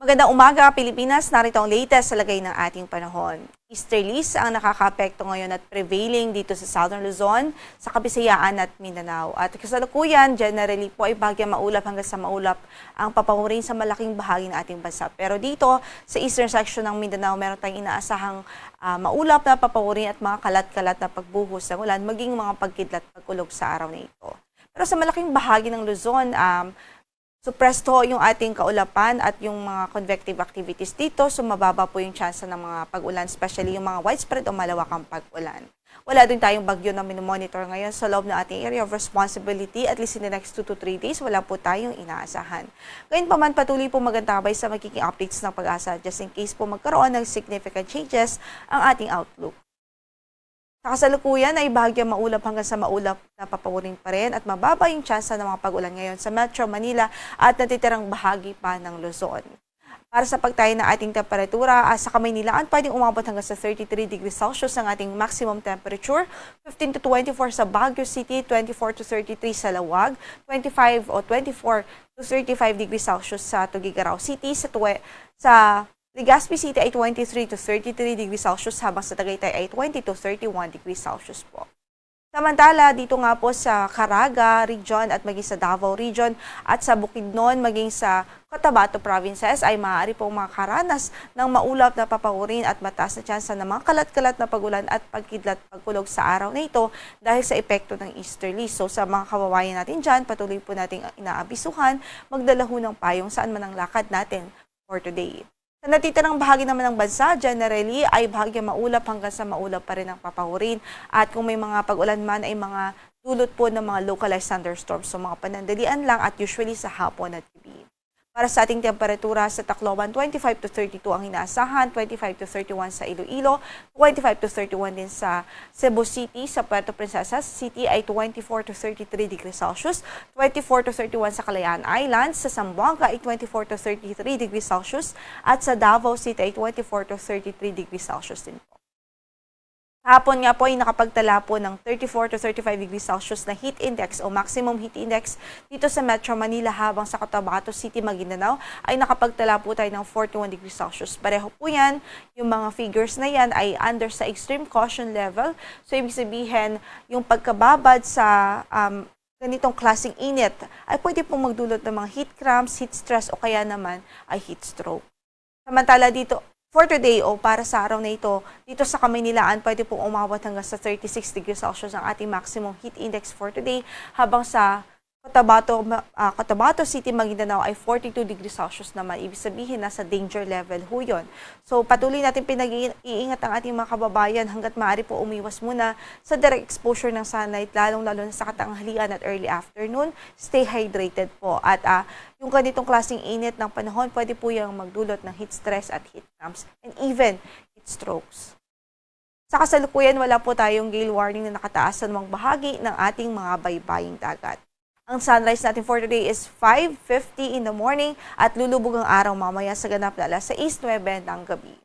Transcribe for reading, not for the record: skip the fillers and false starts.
Magandang umaga, Pilipinas. Narito ang latest sa lagay ng ating panahon. Easterlies ang nakakaapekto ngayon at prevailing dito sa Southern Luzon, sa Kabisayaan at Mindanao. At kasalukuyan, generally po ay bagyang maulap hanggang sa maulap ang papamurin sa malaking bahagi ng ating bansa. Pero dito, sa eastern section ng Mindanao, meron tayong inaasahang maulap na papamurin at mga kalat-kalat na pagbuhos ng ulan, maging mga pagkidlat pagkulog sa araw na ito. Pero sa malaking bahagi ng Luzon, suppressed ho yung ating kaulapan at yung mga convective activities dito. So mababa po yung chance ng mga pag-ulan, especially yung mga widespread o malawakang pag-ulan. Wala din tayong bagyo na minomonitor ngayon sa loob ng ating area of responsibility. At least in the next 2 to 3 days, wala po tayong inaasahan. Ngayon pa man, patuloy po magantabay sa magiging updates ng pag-asa just in case po magkaroon ng significant changes ang ating outlook. Sa kasalukuyan ay bahagyang maulap hanggang sa maulap na papawirin pa rin at mababa yung tsansa ng mga pag-ulan ngayon sa Metro Manila at natitirang bahagi pa ng Luzon. Para sa pagtayo ng ating temperatura, sa Kamaynilaan pwedeng umabot hanggang sa 33 degrees Celsius ang ating maximum temperature, 15 to 24 sa Baguio City, 24 to 33 sa Lawag, 25 o 24 to 35 degrees Celsius sa Tuguegarao City, sa Legazpi City ay 23 to 33 degrees Celsius habang sa Tagaytay ay 20 to 31 degrees Celsius po. Samantala, dito nga po sa Caraga Region at maging sa Davao Region at sa Bukidnon maging sa Cotabato Provinces ay maaari pong makaranas ng maulap na papawirin at mataas na tsansa ng mga kalat-kalat na pagulan at pagkidlat pagkulog sa araw na ito dahil sa epekto ng easterly. So sa mga kababayan natin dyan, patuloy po nating inaabisuhan, magdala ho ng payong saan man ang lakad natin for today. Sa natitirang bahagi naman ng bansa, generally ay bahagyang maulap hanggang sa maulap pa rin ang papawirin. At kung may mga pag-ulan man ay mga dulot po ng mga localized thunderstorms. So mga panandalian lang at usually sa hapon at gabi. Para sa ating temperatura sa Tacloban, 25 to 32 ang inaasahan, 25 to 31 sa Iloilo, 25 to 31 din sa Cebu City, sa Puerto Princesa City ay 24 to 33 degrees Celsius, 24 to 31 sa Kalayaan Islands, sa Zamboanga ay 24 to 33 degrees Celsius, at sa Davao City ay 24 to 33 degrees Celsius din po. Hapon nga po ay nakapagtala po ng 34 to 35 degrees Celsius na heat index o maximum heat index dito sa Metro Manila habang sa Cotabato City, Maguindanao ay nakapagtala po tayo ng 41 degrees Celsius. Pareho po yan, yung mga figures na yan ay under sa extreme caution level. So ibig sabihin, yung pagkababad sa ganitong klaseng init ay pwede pong magdulot ng mga heat cramps, heat stress o kaya naman ay heat stroke. Samantala dito, for today o para sa araw na ito, dito sa Kamaynilaan, pwede pong umabot hanggang sa 36 degrees Celsius ang ating maximum heat index for today, habang sa Cotabato City, Maguindanao ay 42 degrees Celsius naman. Ibig sabihin, nasa danger level ho yun. So patuloy natin pinag-iingat ang ating mga kababayan hanggat maaari po umiwas muna sa direct exposure ng sunlight, lalong-lalo na sa katanghalian at early afternoon. Stay hydrated po. At yung ganitong klaseng init ng panahon, pwede po yung magdulot ng heat stress at heat cramps and even heat strokes. Sa kasalukuyan, wala po tayong gale warning na nakataas sa mga bahagi ng ating mga baybaying dagat. Ang sunrise natin for today is 5:50 in the morning at lulubog ang araw mamaya sa ganap na alas 6:09 ng gabi.